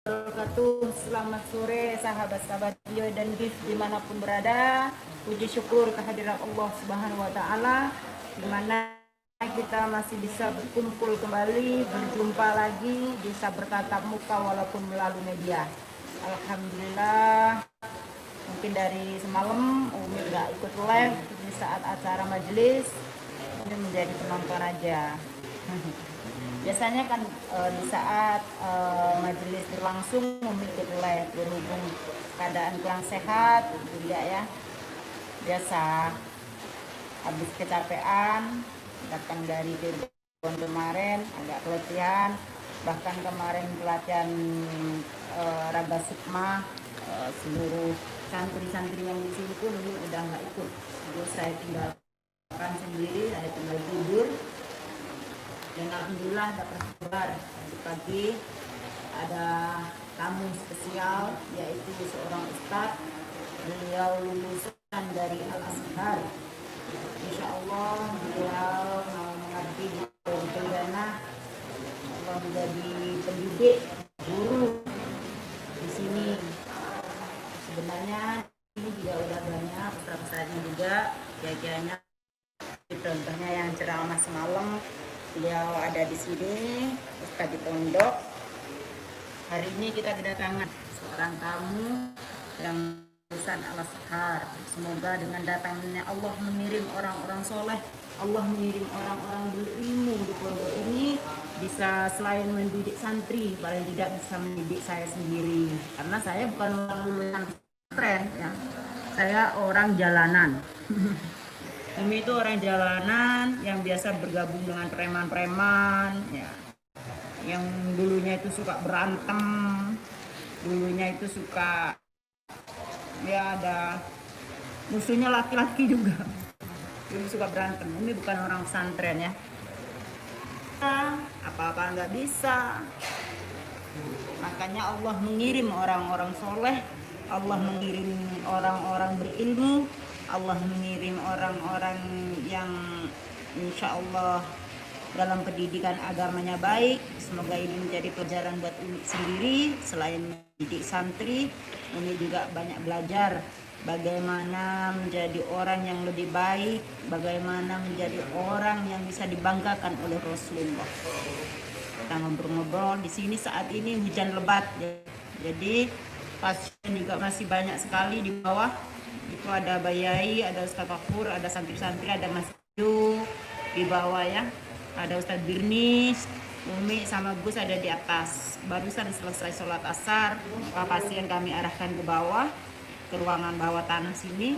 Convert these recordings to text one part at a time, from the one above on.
wabarakatuh. Selamat sore sahabat-sahabat Bio dan Gif dimanapun berada. Puji syukur kehadiran Allah Subhanahu Wa Taala, dimana kita masih bisa berkumpul kembali, berjumpa lagi, bisa bertatap muka walaupun melalui media. Alhamdulillah. Mungkin dari semalam Umi nggak ikut live di saat acara majelis, ini menjadi penonton aja. Biasanya kan di saat majelis berlangsung Umi ikut live, berhubung keadaan kurang sehat juga ya. Biasa habis kecapean, datang dari Cirebon kemarin agak keletihan, bahkan kemarin pelatihan Raga Sukma, seluruh santri-santri yang di sini pun ini udah nggak ikut. Jadi saya tinggalkan sendiri, saya tinggal tidur. Dan alhamdulillah dapat kabar pagi ada tamu spesial, yaitu seorang ustadz. Beliau lulusan dari Al-Azhar. Insya Allah beliau mau mengabdi di Perdana. Allah menjadi pendidik guru di sini. Sebenarnya ini juga udah banyak ustadz-ustadznya juga, kiai-kiainya. Contohnya yang ceramah semalam, beliau ada di sini, Ustadz di pondok. Hari ini kita kedatangan seorang tamu yang lulusan Al-Azhar. Semoga dengan datangnya Allah mengirim orang-orang soleh, Allah mengirim orang-orang berilmu di pondok ini, bisa selain mendidik santri, paling tidak bisa mendidik saya sendiri. Karena saya bukan orang lulusan pesantren, ya. Saya orang jalanan. Umi itu orang jalanan yang biasa bergabung dengan preman-preman, ya. Yang dulunya itu suka berantem, dulunya itu suka, ya ada musuhnya laki-laki juga. Dulu suka berantem. Umi bukan orang pesantren ya. Apa-apa nggak bisa. Makanya Allah mengirim orang-orang soleh, Allah mengirim orang-orang berilmu, Allah mengirim orang-orang yang insya Allah dalam pendidikan agamanya baik. Semoga ini menjadi pelajaran buat Umi sendiri. Selain mendidik santri, Umi juga banyak belajar bagaimana menjadi orang yang lebih baik, bagaimana menjadi orang yang bisa dibanggakan oleh Rasulullah. Kita ngobrol-ngobrol di sini saat ini hujan lebat, jadi pasien juga masih banyak sekali di bawah. Itu ada Bayai, ada Ustaz Fakur, ada santri-santri, ada Mas Yu di bawah ya. Ada Ustaz Birnis, Umi sama Gus ada di atas. Barusan selesai sholat asar, pasien kami arahkan ke bawah, ke ruangan bawah tanah sini.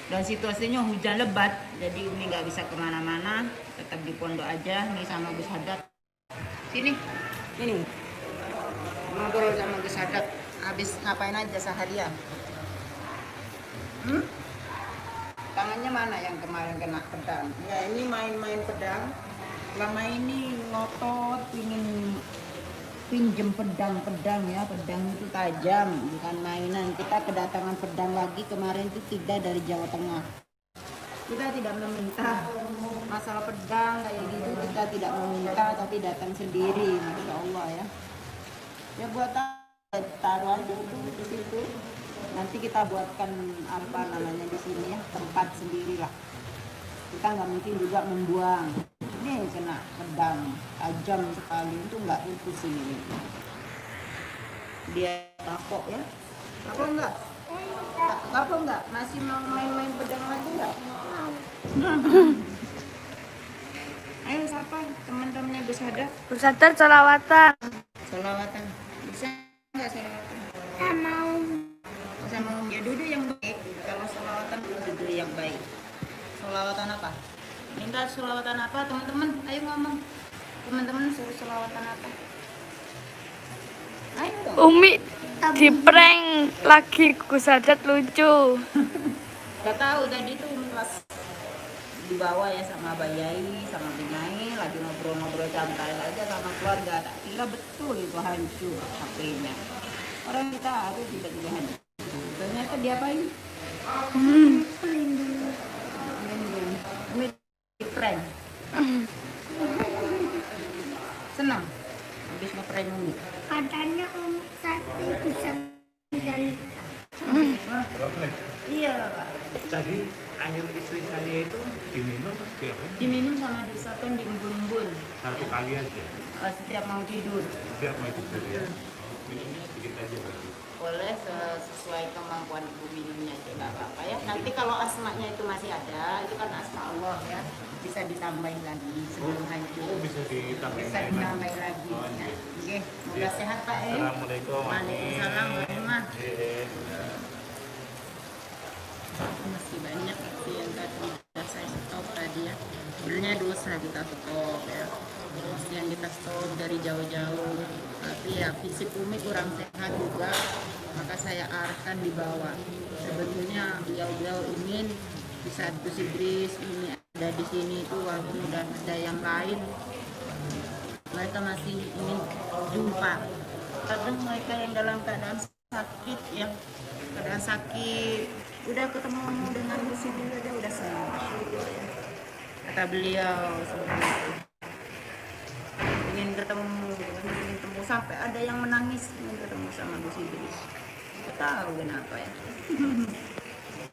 Dan situasinya hujan lebat, jadi Umi nggak bisa kemana-mana, tetap di pondok aja. Nih sama Gus Hadat. Sini, ini ngobrol sama Gus Hadat. Habis ngapain aja seharian? Tangannya mana yang kemarin kena pedang? Ya ini main-main pedang. Lama ini ngotot ingin pinjem pedang ya. Pedang itu tajam, bukan mainan. Kita kedatangan pedang lagi kemarin itu tidak dari Jawa Tengah. Kita tidak meminta masalah pedang kayak gitu, kita tidak meminta, tapi datang sendiri. Masya Allah ya. Ya buat taruh aja itu di situ. Nanti kita buatkan apa namanya di sini ya, tempat sendiri lah. Kita nggak mungkin juga membuang. Ini kena pedang tajam sekali, itu nggak utuh sini. Dia kapok ya. Kapok nggak? Kapok nggak? Masih mau main-main pedang lagi nggak? Ayo siapa teman-temannya Gus Hadat? Gus Hadat sholawatan. Sholawatan. Bisa nggak sholawatan? Nggak mau. Sama ya duduk yang baik. Kalau sholawatan duduk yang baik. Sholawatan apa? Minta sholawatan apa teman-teman? Ayo ngomong. Teman-teman suruh sholawatan apa? Ayo dong. Umi di prank lagi Gus Hadat lucu. Gak tahu tadi tuh pas di bawah ya sama Bayai, sama Binai lagi ngobrol-ngobrol santai aja sama keluarga. Tak kira betul itu hancur HP-nya. Orang kita harus tiba-tiba hancur. Ternyata diapain? Pelindung. Ini di prank. Senang habis nge-prank ceritain Umi. Katanya satu bisa dan Iya Pak. Tadi air istri saya itu diminum setiap hari, Diminum sama diusahakan diembun-embun satu kali aja, setiap mau tidur. setiap mau tidur ya. Minumnya sedikit aja berarti. Boleh sesuai kemampuan ibu minumnya aja nggak apa-apa ya. Nanti kalau asmanya itu masih ada, itu kan asma Allah ya, bisa ditambahin lagi sebelum hancur. Oh, bisa ditambahin Bisa air ditambahin lagi. Oh, Ya. iya. Oke, semoga sehat Pak. Assalamualaikum. Waalaikumsalam warahmatullahi. Eh, Masih banyak itu yang tadi sudah saya stop tadi ya. Sebenarnya dosa kita stop ya. Terus yang kita stop dari jauh-jauh. Tapi ya fisik Umi kurang sehat juga, maka saya arahkan di bawah. Sebetulnya beliau-beliau ingin bisa Idris ini ada di sini itu, walaupun udah ada yang lain, mereka masih ingin jumpa. Kadang mereka yang dalam keadaan sakit ya, keadaan sakit, udah ketemu dengan Gus Idris aja udah senang. Kata beliau seperti itu. Ingin ketemu sampai ada yang menangis ingin ketemu sama Gus Idris. Nggak tahu kenapa ya.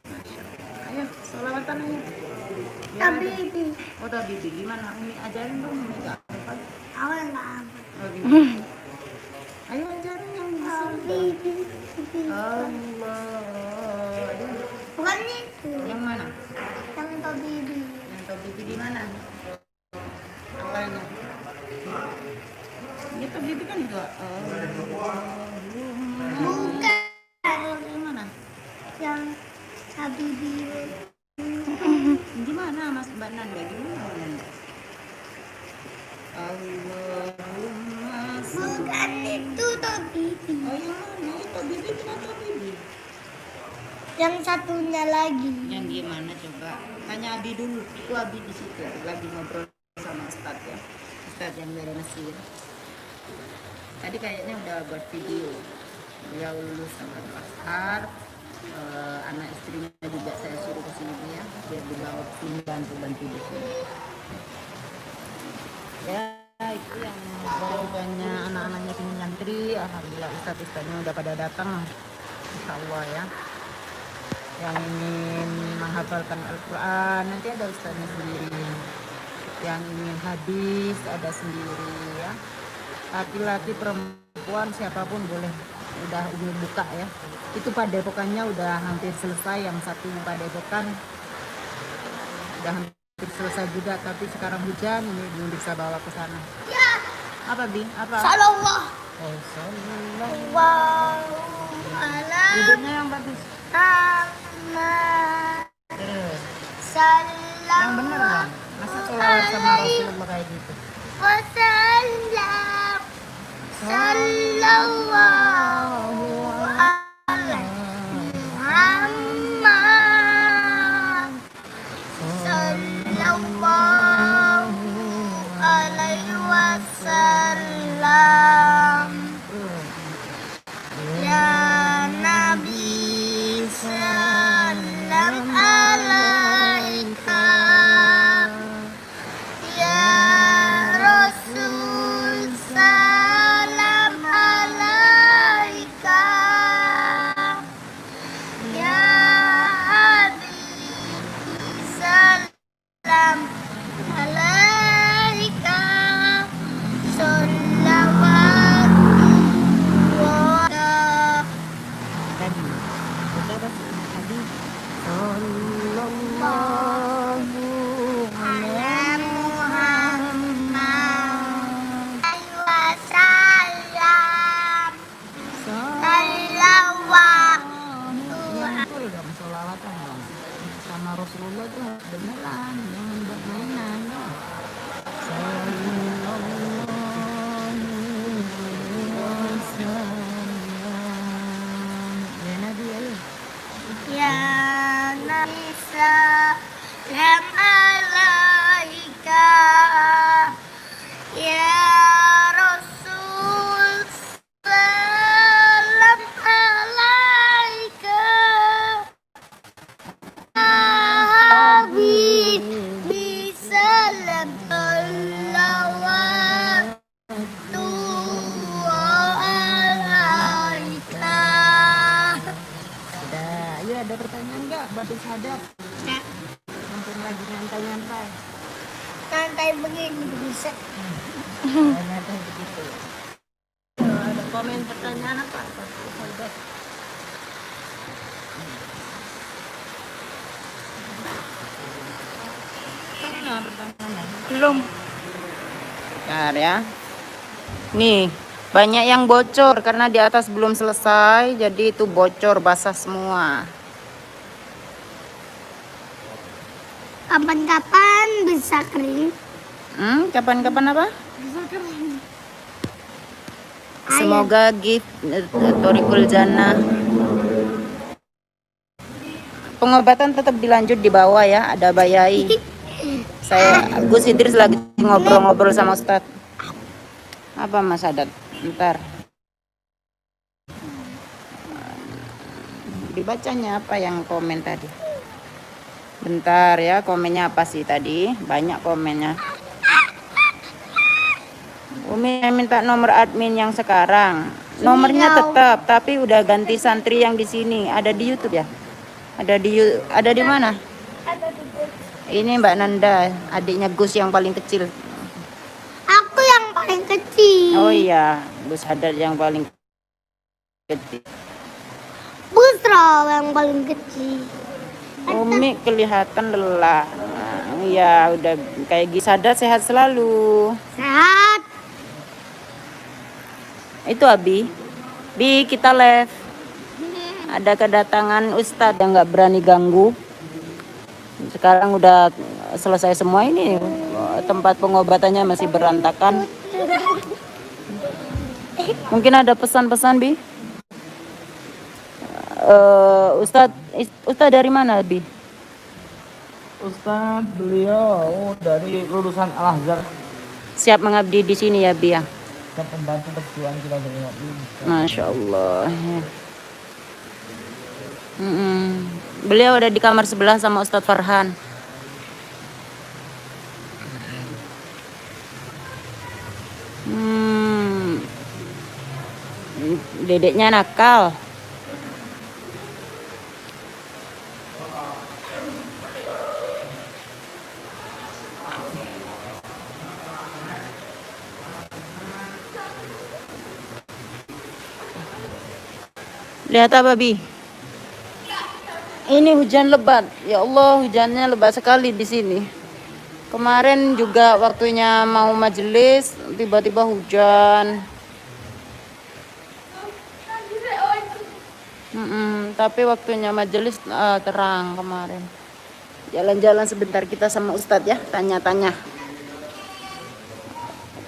Masya Allah. Ayo, sholawatan aja. Biar ada. Tabibi. Oh, Tabibi gimana? Umi ajarin dong, Umi nggak apa. Awal nggak apa. Oh, gimana? Ayo ajarin yang bisa. Tabibi. Allah. Aduh. Bukan itu. Yang mana? Yang tabibi. Yang Tabibi di mana? Awalnya. Ini Tabibi kan itu. Bukan. Gimana? Yang tabibi. Gimana Mas Mbak Nanda? Gimana Mbak Nanda? Allahumma Bukan itu tabibi. Oh yang mana? Itu Tabibi bukan Tabibi. Yang satunya lagi. Yang gimana coba? Tanya Abi dulu. Itu Abi di situ lagi ngobrol sama Ustaz ya. Ustaz yang dari Mesir. Tadi kayaknya udah buat video. Beliau lulus sama Al-Azhar. Anak istrinya juga saya suruh ke sini ya, biar dibawa ke sini bantu di sini. Ya itu yang jawabannya anak-anaknya kini nyantri. Alhamdulillah ustadz-ustadznya udah pada datang. Insya Allah ya. Yang ingin menghafalkan Al-Quran nanti ada ustadznya sendiri. Yang ingin hadis ada sendiri ya. Laki-laki perempuan siapapun boleh. Udah Umi buka ya. Itu padepokannya udah hampir selesai. Yang satu padepokan udah hampir selesai juga, tapi sekarang hujan ini belum bisa bawa ke sana. Apa Bi? Apa? Salawah. Oh, sallallahu. Waalaikumsalam. Duduknya yang bagus. Terus yang bener lah. Masa sholawat sama Rasulullah kayak gitu? Wasallam. Sallallahu alaihi Muhammad. Sallallahu alaihi wasallam. Ya Nabi salam alaika. Ya Rasul salam alaika. Ya Habib salam alaika. Sholawat wa Tadi. Baca tadi. Sallallahu ala Muhammad wasallam. Betul dong sholawatan dong. Sama Rasulullah tuh beneran, jangan buat mainan ya. Sallallahu alaihi wasallam. Ya Nabi ayo. Ya Nabi salam alaika. Ya Rasul salam alaika. Ya Habib batu sadap. Nah, Mumpung lagi nyantai-nyantai. santai begini bisa. Nyantai begitu. Ada komen pertanyaan apa? Batu sadap. Mana pertanyaannya? Belum. Bentar ya. Nih, banyak yang bocor karena di atas belum selesai, jadi itu bocor basah semua. Kapan-kapan bisa kering. Kapan-kapan apa? Bisa kering. Semoga gift Thoriqul Jannah. Pengobatan tetap dilanjut di bawah ya, ada Bayai. Saya Gus Idris lagi ngobrol-ngobrol sama Ustadz. Apa Mas Adat? Ntar. Dibacanya apa yang komen tadi? Bentar ya, komennya apa sih tadi? Banyak komennya. Umi minta nomor admin yang sekarang. Nomornya tetap, tapi udah ganti santri yang di sini. Ada di YouTube ya? Ada di mana? Ini Mbak Nanda, adiknya Gus yang paling kecil. Aku yang paling kecil. Oh iya, Gus Haddad yang paling kecil. Busra yang paling kecil. Umi kelihatan lelah. Ya udah kayak Gus Haddad, sehat selalu. Sehat. Itu Abi. Bi, kita live. Ada kedatangan Ustadz yang nggak berani ganggu. Sekarang udah selesai semua ini. Tempat pengobatannya masih berantakan. Mungkin ada pesan-pesan, Bi? Ustadz dari mana, Bi? Ustadz beliau dari lulusan Al-Azhar. Siap mengabdi di sini ya, Bi ya? Kita pembantu perjuangan kita dengan ini. Masya Allah. Beliau ada di kamar sebelah sama Ustadz Farhan. Dedeknya nakal. Lihat apa, Bi? Ini hujan lebat. Ya Allah, hujannya lebat sekali di sini. Kemarin juga waktunya mau majelis, tiba-tiba hujan. Tapi waktunya majelis terang kemarin. Jalan-jalan sebentar kita sama Ustadz ya, tanya-tanya.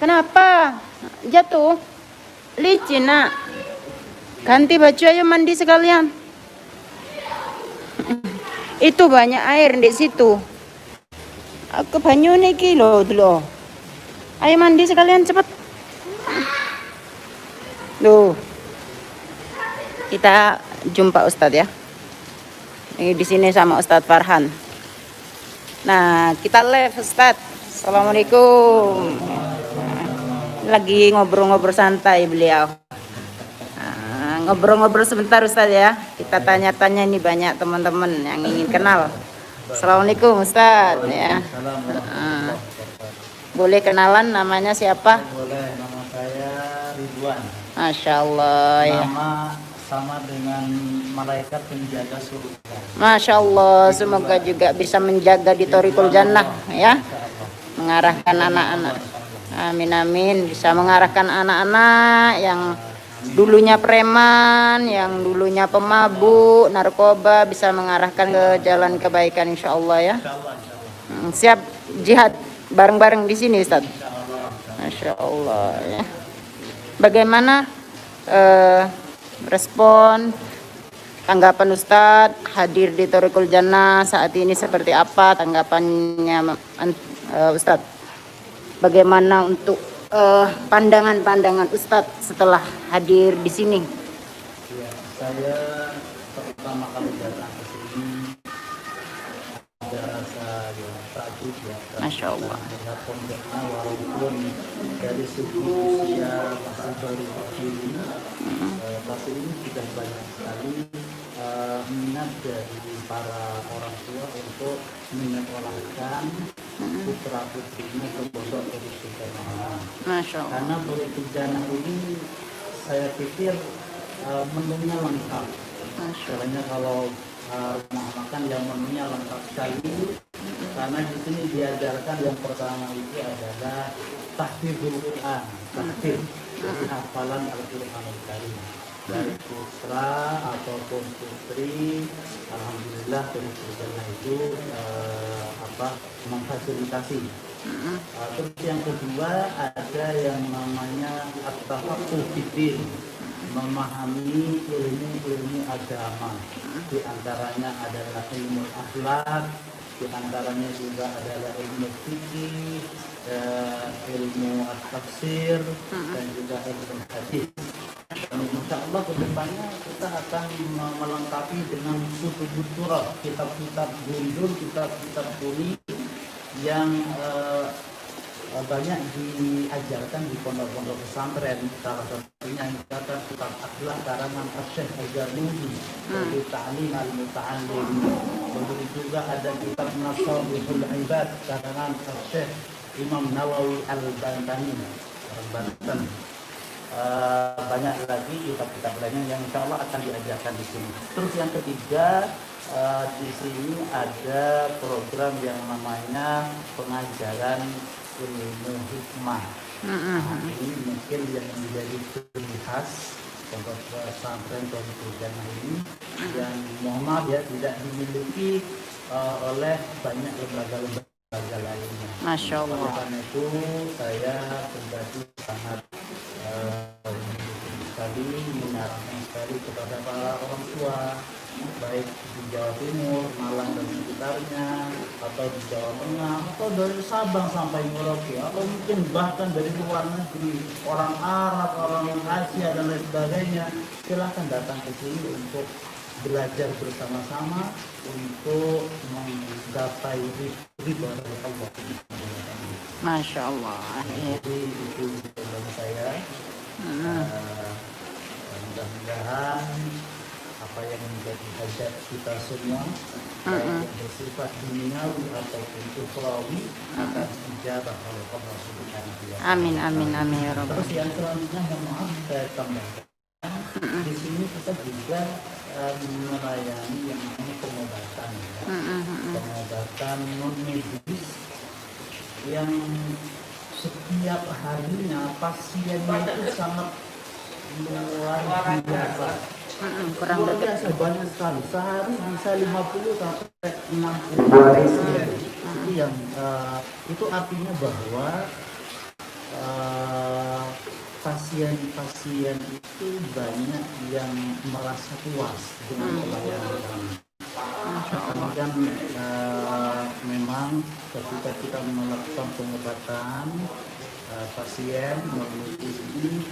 Kenapa? Jatuh? Licin, nak. Ganti baju, ayo mandi sekalian. Itu banyak air di situ. Aku banyu niki loh dulu. Ayo mandi sekalian cepet. Loh. Kita jumpa Ustadz ya. Ini di sini sama Ustadz Farhan. Nah, kita live Ustadz. Assalamualaikum. Lagi ngobrol-ngobrol santai beliau. Ngobrol-ngobrol sebentar Ustadz ya. Kita tanya-tanya, ini banyak teman-teman yang ingin kenal. Assalamualaikum Ustadz ya. Boleh kenalan namanya siapa? Boleh, nama saya Ridwan. Masya Allah ya. Nama sama dengan malaikat penjaga surga. Masya Allah, semoga juga bisa menjaga di Thoriqul Jannah ya. Mengarahkan anak-anak. Amin amin. Bisa mengarahkan anak-anak yang dulunya preman, yang dulunya pemabuk, narkoba, bisa mengarahkan ke jalan kebaikan insya Allah ya. Siap jihad bareng-bareng di sini Ustaz. Masya Allah ya. Bagaimana respon tanggapan Ustadz hadir di Thoriqul Jannah saat ini, seperti apa tanggapannya Ustadz? Bagaimana untuk pandangan-pandangan Ustadz setelah hadir di sini? Ya, saya pertama kali datang ke sini ada rasa yang takjub ya. Masya Allah. Melihat pondoknya walaupun dari segi usia masih baru kecil, tapi ini sudah banyak sekali minat dari para orang tua untuk menyekolahkan putra putrinya ke pondok Politik Jannah. Masya Allah. Karena Politik Jannah ini saya pikir menunya lengkap. Soalnya kalau rumah makan yang menunya lengkap sekali, karena di sini diajarkan yang pertama itu adalah tahfidzul Quran, tahfidz, jadi hafalan Al-Qur'anul Karim. Dari putra ataupun putri, alhamdulillah Politik Jannah itu memfasilitasi. Terus yang kedua ada yang namanya at-tafaqquh fiddin, memahami ilmu-ilmu agama. Di antaranya adalah ilmu akhlak, di antaranya juga adalah ilmu fikih, ilmu at-tafsir, dan juga ilmu hadis. Dan insya Allah kedepannya kita akan melengkapi dengan kutubut turah, kitab-kitab gundul, kitab-kitab tuli yang banyak diajarkan di pondok-pondok pesantren. Salah satunya yang kata kitab akhlak karangan Syekh Al-Jarnudi, yaitu Ta'lim Al-Muta'allim. Begitu juga ada kitab Nasaihul Ibad karangan Syekh Imam Nawawi Al-Bantani, orang Banten. Banyak lagi kitab-kitab lainnya yang insya Allah akan diajarkan di sini. Terus yang ketiga, di sini ada program yang namanya pengajaran ilmu hikmah. Ini mungkin yang menjadi ciri khas pondok pesantren Politik Jannah ini, yang mohon maaf ya tidak dimiliki oleh banyak lembaga lainnya. Masya Allah. Oleh karena itu saya pribadi sangat sekali menyarankan sekali kepada para orang tua, baik di Jawa Timur, Malang dan sekitarnya, atau di Jawa Tengah, atau dari Sabang sampai Merauke, atau mungkin bahkan dari luar negeri, orang Arab, orang Asia dan lain sebagainya, silahkan datang ke sini untuk belajar bersama-sama untuk menggapai ridho dari Allah. Masya Allah. Jadi itu dari saya. Mudah-mudahan apa yang menjadi hajat kita semua, baik yang bersifat duniawi ataupun ukhrawi, akan dijabah oleh Allah Subhanahu wa Ta'ala. Amin, amin, amin ya Rabbal. Terus yang selanjutnya yang maaf saya tambahkan, di sini kita juga melayani yang namanya pengobatan, pengobatan non medis yang setiap harinya pasiennya itu sangat luar biasa. Kurang Luar lebih. biasa banyak sekali. Sehari bisa 50 sampai 60 pasien. Itu yang itu artinya bahwa pasien-pasien itu banyak yang merasa puas dengan pelayanan kami. Dan memang ketika kita melakukan pengobatan pasien melalui ini,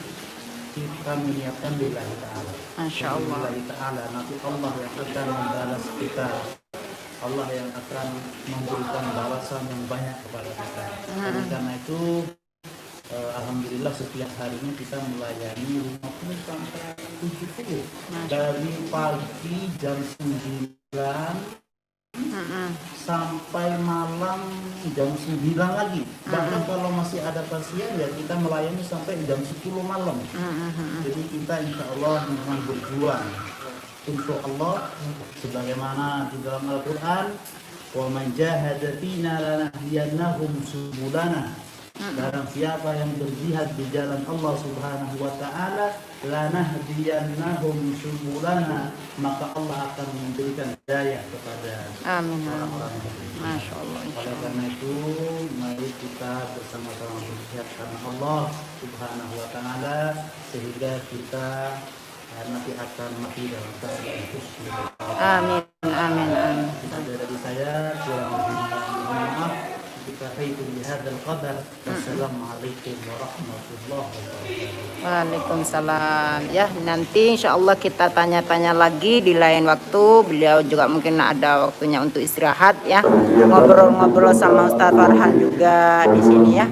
kita menyiapkan lillahi ta'ala. Masya Allah. Lillahi ta'ala, nanti Allah yang akan membalas kita, Allah yang akan memberikan balasan yang banyak kepada kita. Oleh karena itu alhamdulillah setiap harinya kita melayani 50 sampai 70 dari pagi jam 9 sampai malam jam 9 lagi. Bahkan kalau masih ada pasien ya kita melayani sampai jam 10 malam. Jadi kita insya Allah memang berjuang untuk Allah sebagaimana di dalam Al-Quran, wa man jahada fina lanahdiyannahum subulana. Barang siapa yang berjihad di jalan Allah Subhanahu wa Ta'ala, lanahdiyannahum subulana, maka Allah akan memberikan hidayah kepada Amin. orang-orang. Masya Allah. Oleh karena itu, mari kita bersama-sama berjihad karena Allah Subhanahu wa Ta'ala, sehingga kita nanti akan mati dalam keadaan husnul. Amin, amin, amin. Dari saya kurang lebihnya mohon maaf. Kita itu bihadzal qadar. Wassalamualaikum warahmatullahi wabarakatuh. Waalaikumsalam. Ya, nanti insya Allah kita tanya-tanya lagi di lain waktu. Beliau juga mungkin ada waktunya untuk istirahat ya. Ngobrol-ngobrol sama Ustaz Farhan juga di sini ya.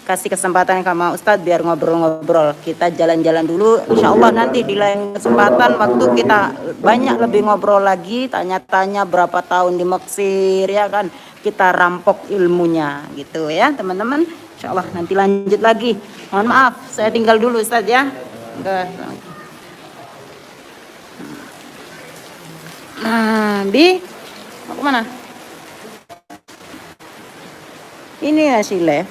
kasih kesempatan sama Ustadz biar ngobrol-ngobrol. Kita jalan-jalan dulu. Insya Allah nanti di lain kesempatan waktu kita banyak lebih ngobrol lagi, tanya-tanya berapa tahun di Mesir ya kan. Kita rampok ilmunya gitu ya teman-teman. Insya Allah nanti lanjut lagi. Mohon maaf, saya tinggal dulu Ustadz ya. Nah, Bi, mau kemana? Ini ya Sile.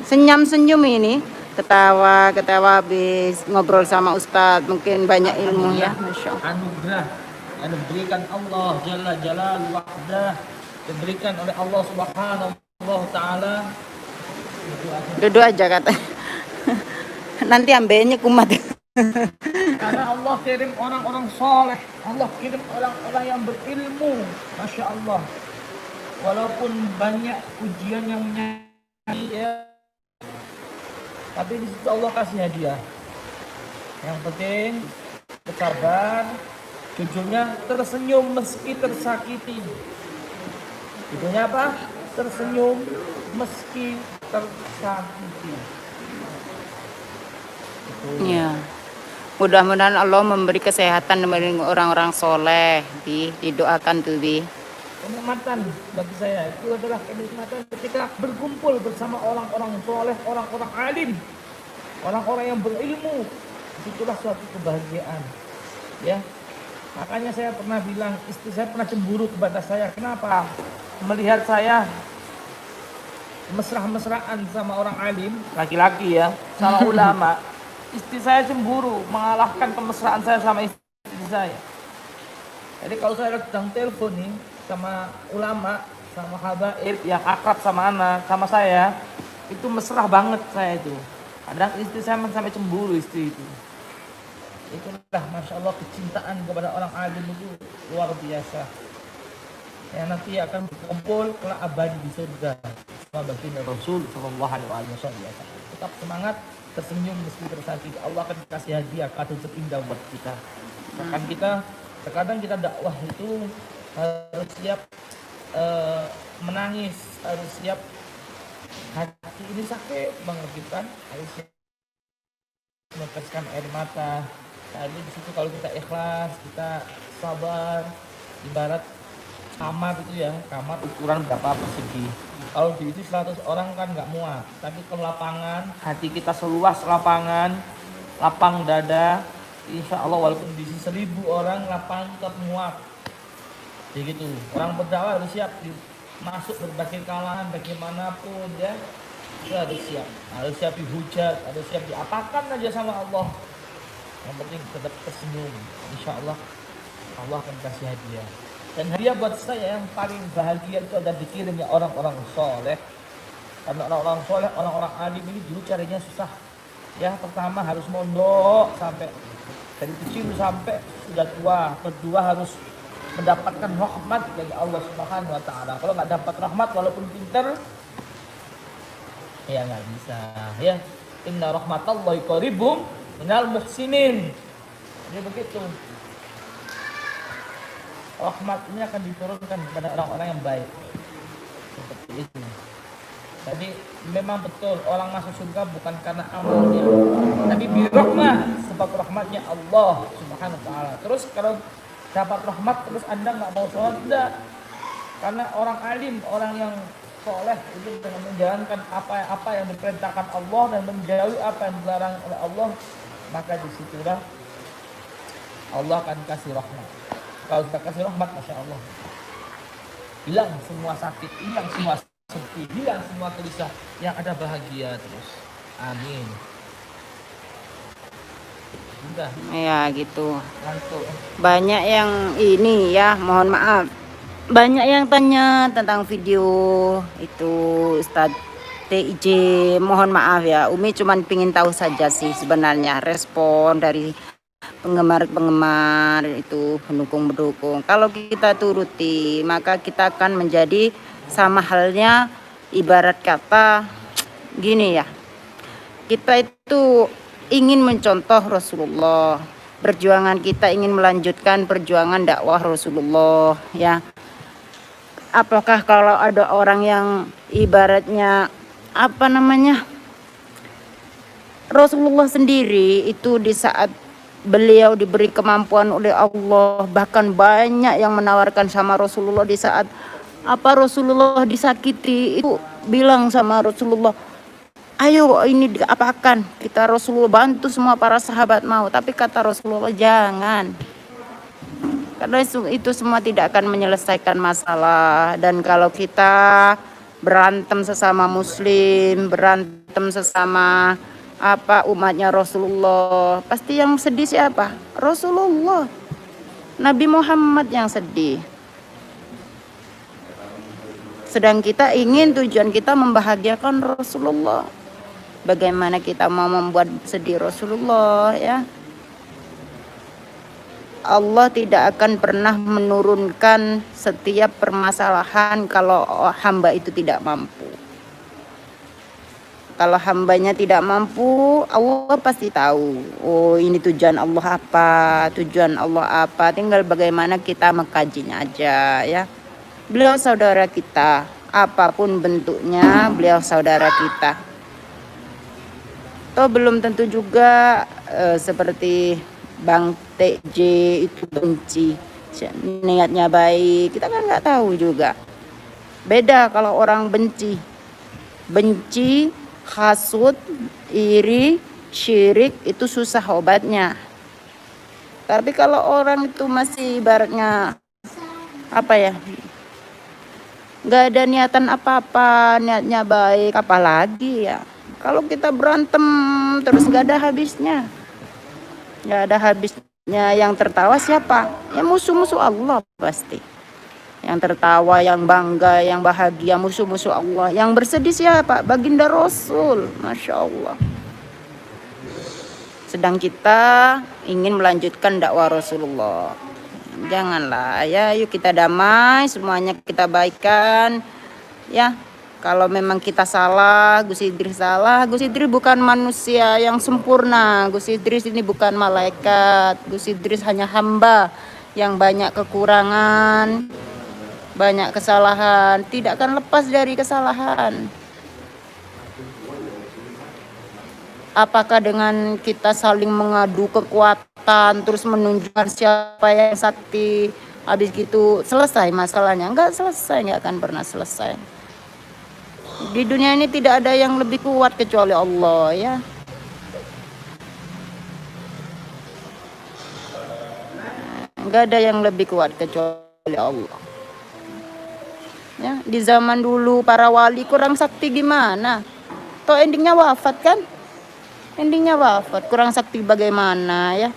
Senyum-senyum ini, ketawa habis ngobrol sama Ustadz, mungkin banyak ilmu ya, Masya Allah. Anugerah yang diberikan Allah Jalla Jalal wahdah, diberikan oleh Allah Subhanahu wa Ta'ala. Duduk aja kata. Nanti ambenya kumat. Karena Allah kirim orang-orang soleh, Allah kirim orang-orang yang berilmu, Masya Allah. Walaupun banyak ujian yang menyakiti ya, tapi di situ Allah kasih hadiah. Yang penting bersabar, jujurnya tersenyum meski tersakiti. Judulnya apa? Tersenyum meski tersakiti. Ya. Mudah-mudahan Allah memberi kesehatan kepada orang-orang soleh. Didoakan tuh Bi. Kenikmatan bagi saya itu adalah kenikmatan ketika berkumpul bersama orang-orang soleh, orang-orang alim, orang-orang yang berilmu. Itulah suatu kebahagiaan. Ya, makanya saya pernah bilang, istri saya pernah cemburu kepada saya. Kenapa? Melihat saya mesra-mesraan sama orang alim, laki-laki ya, sama ulama. Istri saya cemburu mengalahkan kemesraan saya sama istri saya. Jadi kalau saya sedang telepon nih sama ulama, sama habaib yang akrab sama anak, sama saya, itu mesra banget saya itu. Kadang istri saya sampai cemburu istri itu. Itulah Masya Allah kecintaan kepada orang alim itu luar biasa. Yang nanti akan berkumpul kelak abadi di surga. Sama baginda Rasul Sallallahu Alaihi Wasallam. Tetap semangat, tersenyum meski tersakiti. Allah akan kasih hadiah kado terindah buat kita. Bahkan kita terkadang kita dakwah itu harus siap menangis, harus siap hati ini sakit banget kita, harus siap meneteskan air mata. Tadi di situ kalau kita ikhlas, kita sabar, ibarat kamar itu ya, kamar ukuran berapa persegi. Kalau di itu 100 orang kan nggak muat, tapi ke lapangan, hati kita seluas lapangan, lapang dada, insya Allah walaupun di 1000 orang lapangan tetap muat. Jadi gitu, orang berdakwah harus siap masuk berbagai kalangan bagaimanapun ya, itu harus siap dihujat, harus siap diapakan aja sama Allah. Yang penting tetap tersenyum, insya Allah Allah akan kasih hadiah. Dan hadiah buat saya yang paling bahagia itu adalah dikirimnya orang-orang soleh. Karena orang-orang soleh, orang-orang alim ini dulu carinya susah. Ya pertama harus mondok sampai dari kecil sampai sudah tua. Kedua harus mendapatkan rahmat dari Allah Subhanahu Wa Taala. Kalau nggak dapat rahmat walaupun pintar, ya nggak bisa. Ya inna rahmatallahi qaribum minal muhsinin. Jadi begitu. Rahmat ini akan diturunkan kepada orang-orang yang baik. Seperti itu. Jadi memang betul orang masuk surga bukan karena amalnya, tapi birahmah, sebab rahmatnya Allah Subhanahu Wa Taala. Terus kalau dapat rahmat terus Anda nggak mau sholat, tidak. Karena orang alim, orang yang soleh itu dengan menjalankan apa yang diperintahkan Allah dan menjauhi apa yang dilarang oleh Allah, maka disitulah Allah akan kasih rahmat. Kalau kita kasih rahmat, Masya Allah, hilang semua sakit, hilang semua sedih, hilang semua gelisah, yang ada bahagia terus. Amin. Udah. Ya gitu. Ngantuk. Banyak yang ini ya, mohon maaf. Banyak yang tanya tentang video itu Ustadz TIJ. Mohon maaf ya, Umi cuman pingin tahu saja sih sebenarnya respon dari penggemar-penggemar itu, pendukung-pendukung. Kalau kita turuti, maka kita akan menjadi sama halnya ibarat kata gini ya. Kita itu ingin mencontoh Rasulullah. Perjuangan kita ingin melanjutkan perjuangan dakwah Rasulullah ya. Apakah kalau ada orang yang ibaratnya apa namanya? Rasulullah sendiri itu di saat beliau diberi kemampuan oleh Allah, bahkan banyak yang menawarkan sama Rasulullah di saat Rasulullah disakiti, itu bilang sama Rasulullah, ayo ini diapakan, kita Rasulullah bantu semua para sahabat mau, tapi kata Rasulullah jangan, karena itu semua tidak akan menyelesaikan masalah. Dan kalau kita berantem sesama muslim, berantem sesama umatnya Rasulullah, pasti yang sedih siapa? Rasulullah, Nabi Muhammad yang sedih. Sedang kita ingin tujuan kita membahagiakan Rasulullah. Bagaimana kita mau membuat sedih Rasulullah, ya? Allah tidak akan pernah menurunkan setiap permasalahan kalau hamba itu tidak mampu. Kalau hambanya tidak mampu, Allah pasti tahu. Oh, ini tujuan Allah apa, tujuan Allah apa. Tinggal bagaimana kita mengkajinya aja, ya. Beliau saudara kita, apapun bentuknya, beliau saudara kita. Toh belum tentu juga seperti Bang TJ itu benci, niatnya baik, kita kan nggak tahu juga. Beda kalau orang benci, hasut, iri, syirik, itu susah obatnya. Tapi kalau orang itu masih ibaratnya nggak ada niatan apa-apa, niatnya baik, apalagi ya kalau kita berantem terus nggak ada habisnya. Nggak ada habisnya. Yang tertawa siapa? Ya musuh-musuh Allah pasti. Yang tertawa, yang bangga, yang bahagia, musuh-musuh Allah. Yang bersedih siapa? Baginda Rasul. Masya Allah. Sedang kita ingin melanjutkan dakwah Rasulullah. Janganlah, ya, yuk kita damai, semuanya kita baikkan, ya. Kalau memang kita salah, Gus Idris salah, Gus Idris bukan manusia yang sempurna. Gus Idris ini bukan malaikat. Gus Idris hanya hamba yang banyak kekurangan, banyak kesalahan, tidak akan lepas dari kesalahan. Apakah dengan kita saling mengadu kekuatan, terus menunjukkan siapa yang sakti, habis gitu selesai masalahnya? Enggak selesai, enggak akan pernah selesai. Di dunia ini tidak ada yang lebih kuat kecuali Allah, ya. Enggak ada yang lebih kuat kecuali Allah. Ya, di zaman dulu para wali kurang sakti gimana? Toh endingnya wafat kan? Endingnya wafat, kurang sakti bagaimana, ya?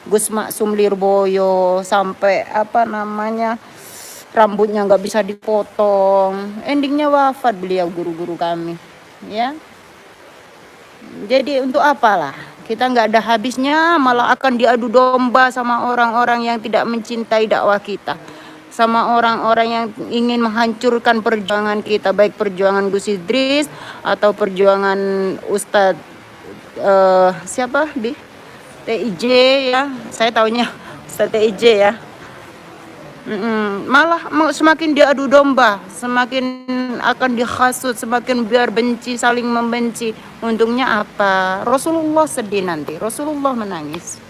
Gus Maksum Lirboyo sampai rambutnya nggak bisa dipotong, endingnya wafat beliau, guru-guru kami, ya. Jadi untuk apalah kita nggak ada habisnya, malah akan diadu domba sama orang-orang yang tidak mencintai dakwah kita, sama orang-orang yang ingin menghancurkan perjuangan kita, baik perjuangan Gus Idris atau perjuangan Ustadz TIJ, ya, saya taunya Ustadz TIJ, ya. Malah semakin diadu domba, semakin akan dihasut, semakin biar benci, saling membenci. Untungnya apa? Rasulullah sedih nanti, Rasulullah menangis.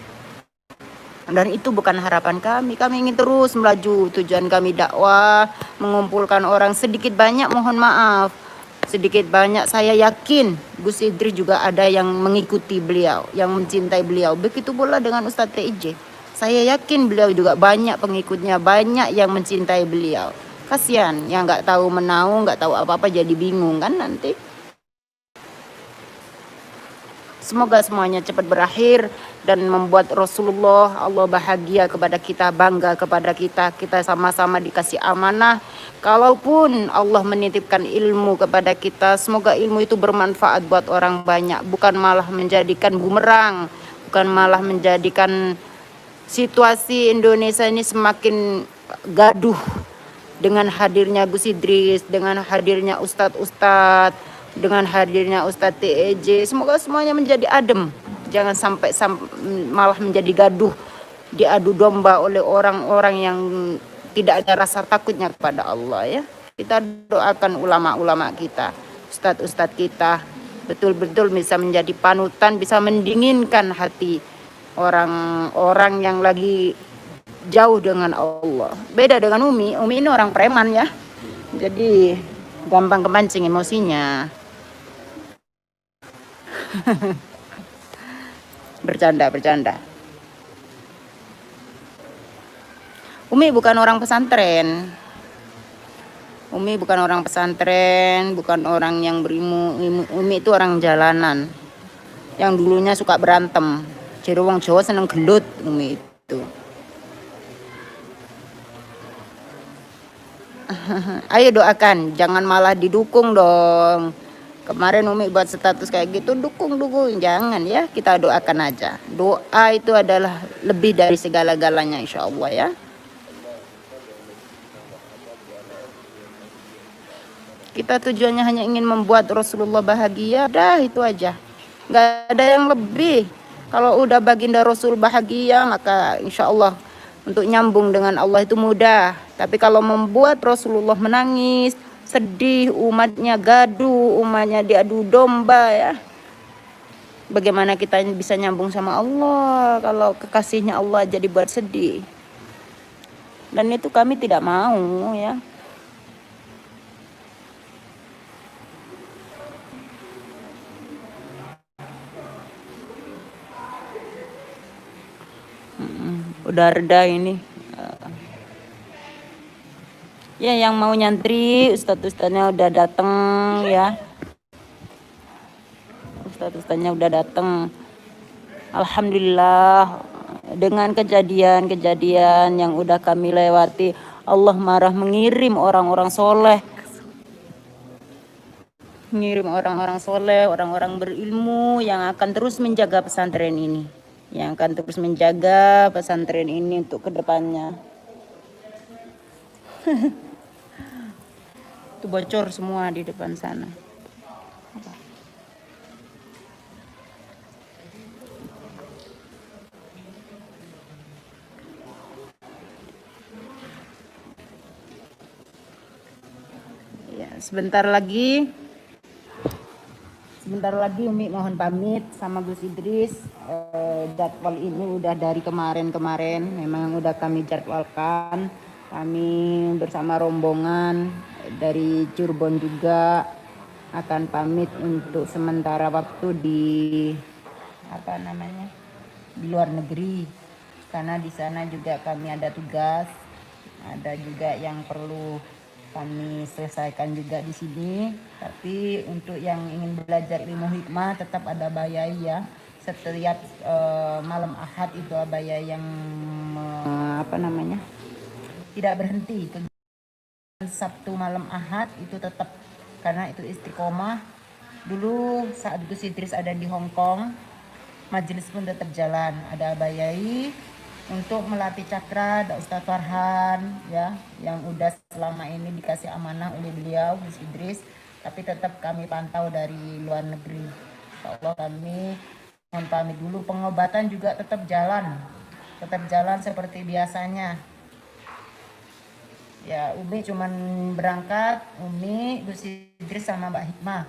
Dan itu bukan harapan kami. Kami ingin terus melaju. Tujuan kami dakwah, mengumpulkan orang sedikit banyak, mohon maaf. Sedikit banyak saya yakin Gus Idris juga ada yang mengikuti beliau, yang mencintai beliau. Begitu pula dengan Ustadz TIJ. Saya yakin beliau juga banyak pengikutnya, banyak yang mencintai beliau. Kasihan yang nggak tahu menahu, nggak tahu apa-apa jadi bingung kan nanti. Semoga semuanya cepat berakhir dan membuat Rasulullah, Allah bahagia kepada kita, bangga kepada kita. Kita sama-sama dikasih amanah. Kalaupun Allah menitipkan ilmu kepada kita, semoga ilmu itu bermanfaat buat orang banyak, bukan malah menjadikan bumerang, bukan malah menjadikan situasi Indonesia ini semakin gaduh dengan hadirnya Gus Idris, dengan hadirnya Ustadz, dengan hadirnya Ustadz TEJ. Semoga semuanya menjadi adem. Jangan sampai malah menjadi gaduh, diadu domba oleh orang-orang yang tidak ada rasa takutnya kepada Allah, ya. Kita doakan ulama-ulama kita, ustadz-ustadz kita, betul-betul bisa menjadi panutan, bisa mendinginkan hati orang-orang yang lagi jauh dengan Allah. Beda dengan Umi ini orang preman ya, jadi gampang kemancing emosinya. Bercanda. Umi bukan orang pesantren. Bukan orang yang berilmu. Umi itu orang jalanan yang dulunya suka berantem. Jadi wong Jawa seneng gelut Umi itu. Ayo doakan, jangan malah didukung dong. Kemarin Umi buat status kayak gitu, dukung, jangan ya, kita doakan aja. Doa itu adalah lebih dari segala-galanya insya Allah ya. Kita tujuannya hanya ingin membuat Rasulullah bahagia, dah itu aja. Gak ada yang lebih. Kalau udah baginda Rasul bahagia, maka insya Allah untuk nyambung dengan Allah itu mudah. Tapi kalau membuat Rasulullah menangis, sedih, umatnya gaduh, umatnya diadu domba ya, bagaimana kita bisa nyambung sama Allah kalau kekasihnya Allah jadi buat sedih? Dan itu kami tidak mau ya. Udah reda ini. Ya yang mau nyantri, ustadz-ustadznya udah dateng ya. Ustadz-ustadznya udah dateng. Alhamdulillah dengan kejadian-kejadian yang udah kami lewati, Allah marah mengirim orang-orang soleh. Mengirim orang-orang soleh, orang-orang berilmu yang akan terus menjaga pesantren ini. Yang akan terus menjaga pesantren ini untuk kedepannya. Itu bocor semua di depan sana. Ya, sebentar lagi Umi mohon pamit sama Gus Idris. Jadwal ini udah dari kemarin memang udah kami jadwalkan. Kami bersama rombongan dari Cirebon juga akan pamit untuk sementara waktu di di luar negeri, karena di sana juga kami ada tugas, ada juga yang perlu kami selesaikan juga di sini. Tapi untuk yang ingin belajar ilmu hikmah tetap ada bayai ya. Setiap malam Ahad itu bayai yang tidak berhenti. Sabtu malam Ahad itu tetap, karena itu istiqomah. Dulu saat Gus Idris ada di Hong Kong, majelis pun tetap jalan. Ada bayai untuk melatih cakra, ada Ustadz Farhan ya, yang udah selama ini dikasih amanah oleh beliau Gus Idris, tapi tetap kami pantau dari luar negeri. Insyaallah kami mohon pamit dulu. Pengobatan juga tetap jalan seperti biasanya. Ya, Umi cuman berangkat, Umi, Gus Idris sama Mbak Hikmah.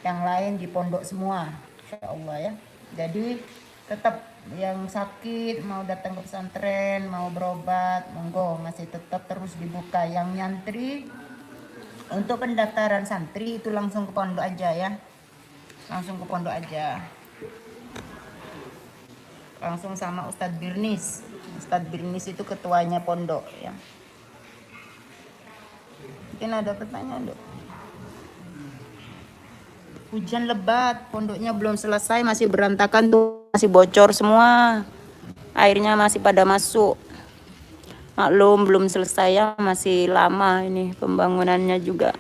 Yang lain di pondok semua, insyaallah ya. Jadi tetap yang sakit mau datang ke pesantren, mau berobat, monggo, masih tetap terus dibuka. Yang nyantri untuk pendaftaran santri itu langsung ke pondok aja ya. Langsung ke pondok aja. Langsung sama Ustadz Birnis. Ustadz Birnis itu ketuanya pondok ya. Mungkin ada pertanyaan, Dok? Hujan lebat, pondoknya belum selesai, masih berantakan tuh, masih bocor semua. Airnya masih pada masuk. Maklum belum selesai ya, masih lama ini pembangunannya juga.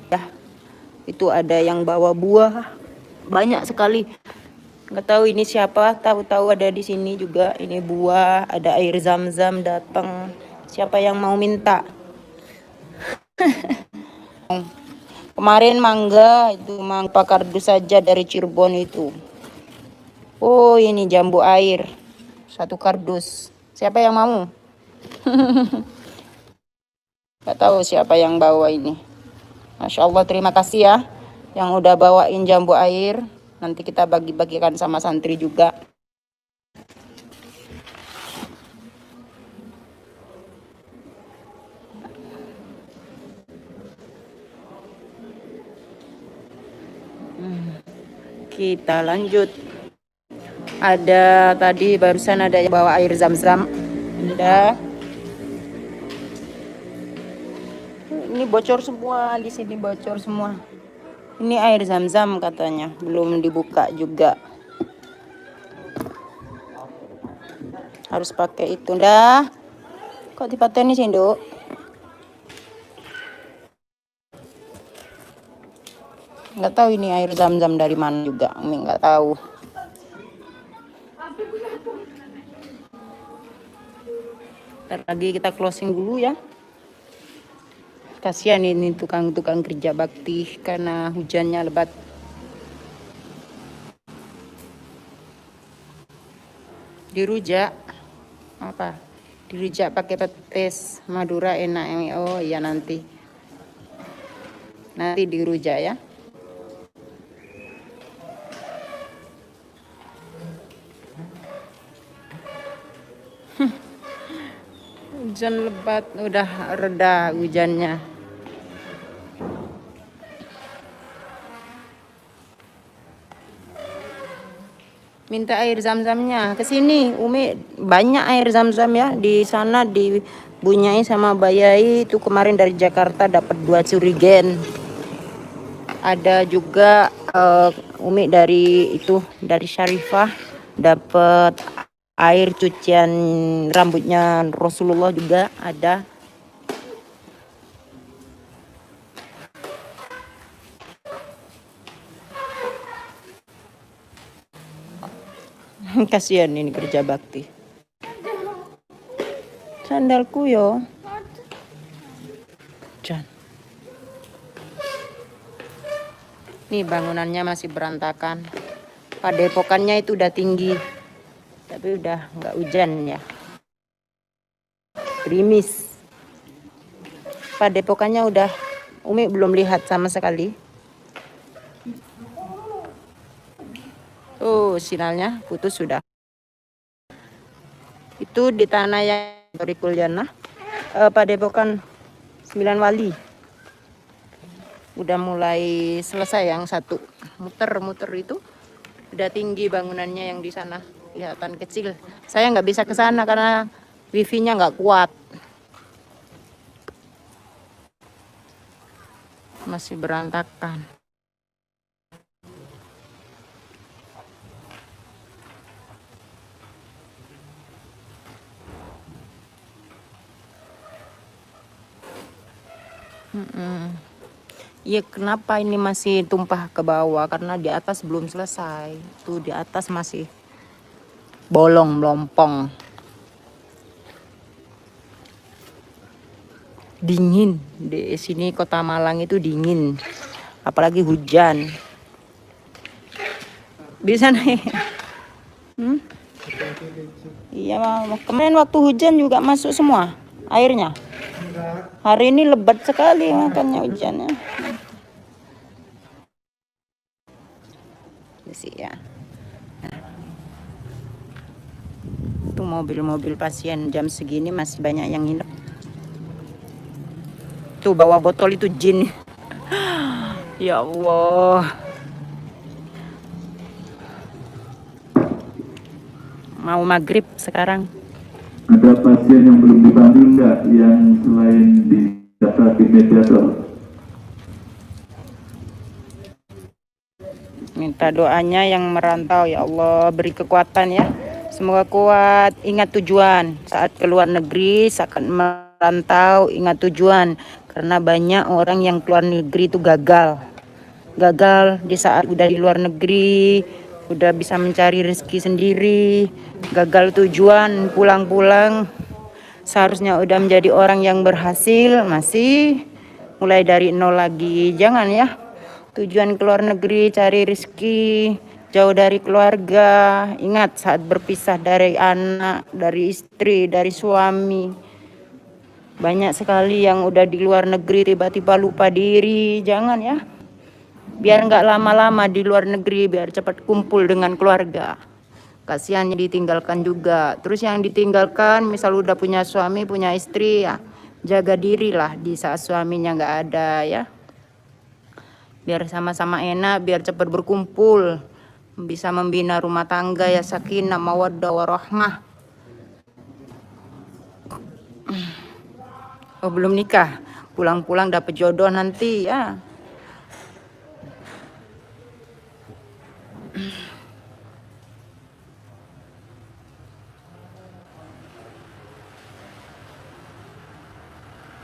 Ya, itu ada yang bawa buah, banyak sekali. Nggak tahu ini siapa, tahu-tahu ada di sini juga. Ini buah, ada air zam-zam datang. Siapa yang mau minta? Kemarin mangga itu mangga kardus saja dari Cirebon itu. Oh, ini jambu air. 1 kardus. Siapa yang mau? Nggak tahu siapa yang bawa ini. Masya Allah, terima kasih ya yang udah bawain jambu air. Nanti kita bagi-bagikan sama santri juga. Kita lanjut. Ada tadi barusan ada yang bawa air zam-zam. Udah. Ini bocor semua, di sini bocor semua. Ini air zam-zam katanya, belum dibuka juga. Harus pakai itu dah. Kok dipateni sih, Nduk? Nggak tahu ini air zam-zam dari mana juga, Umi nggak tahu. Ntar lagi kita closing dulu ya. Kasihan ini tukang-tukang kerja bakti karena hujannya lebat. Dirujak apa? Dirujak pakai petis Madura enak. Oh iya nanti dirujak ya. Hujan lebat, udah reda hujannya. Minta air zam-zamnya ke sini, Umi. Banyak air zam-zam ya di sana, dibunyai sama Bayai itu kemarin dari Jakarta dapat 2 curigen. Ada juga Umi dari Syarifah dapat air cucian rambutnya Rasulullah juga ada. Kasihan ini kerja bakti. Sandalku yo. Jan. Nih bangunannya masih berantakan. Padepokannya itu udah tinggi. Tapi udah nggak hujan ya. Gerimis. Padepokannya udah Umi belum lihat sama sekali. Oh, sinyalnya putus sudah. Itu di tanah yang dari Kuliana, Padepokan 9 Wali. Udah mulai selesai yang satu. Muter-muter itu udah tinggi bangunannya yang di sana. Kelihatan kecil. Saya nggak bisa ke sana karena wifi-nya nggak kuat. Masih berantakan. Iya, kenapa ini masih tumpah ke bawah? Karena di atas belum selesai. Tuh di atas masih bolong melompong. Dingin di sini Kota Malang itu dingin. Apalagi hujan. Bisa naik. Iya, kemarin waktu hujan juga masuk semua airnya. Hari ini lebat sekali makanya hujannya. Sih ya. Itu mobil-mobil pasien jam segini masih banyak yang nginep. Tuh bawa botol itu jin. Ya Allah. Mau maghrib sekarang. Ada pasien yang belum dipanggil enggak yang selain di data di mediator? Minta doanya yang merantau, ya Allah beri kekuatan ya. Semoga kuat, ingat tujuan. Saat keluar negeri, saat merantau, ingat tujuan. Karena banyak orang yang keluar negeri itu gagal. Gagal di saat udah di luar negeri, udah bisa mencari rezeki sendiri, gagal tujuan, pulang-pulang seharusnya udah menjadi orang yang berhasil, masih mulai dari nol lagi. Jangan ya, tujuan ke luar negeri cari rezeki, jauh dari keluarga. Ingat saat berpisah dari anak, dari istri, dari suami. Banyak sekali yang udah di luar negeri tiba-tiba lupa diri. Jangan ya, biar nggak lama-lama di luar negeri, biar cepat kumpul dengan keluarga. Kasihannya ditinggalkan juga. Terus yang ditinggalkan misal udah punya suami, punya istri, ya jaga diri lah di saat suaminya nggak ada ya. Biar sama-sama enak, biar cepat berkumpul, bisa membina rumah tangga ya, sakinah mawaddah warahmah. Oh belum nikah, pulang-pulang dapet jodoh nanti ya.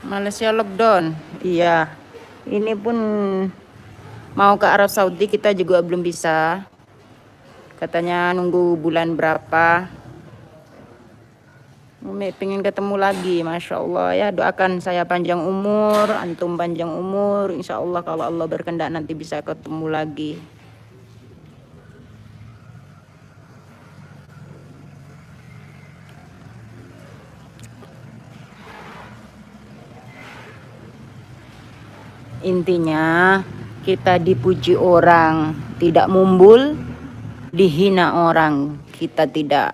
Malaysia lockdown. Iya. Ini pun mau ke Arab Saudi kita juga belum bisa. Katanya nunggu bulan berapa. Umi pengen ketemu lagi, Masya Allah ya. Doakan saya panjang umur, antum panjang umur. Insya Allah kalau Allah berkehendak nanti bisa ketemu lagi. Intinya kita dipuji orang, tidak mumbul, dihina orang, kita tidak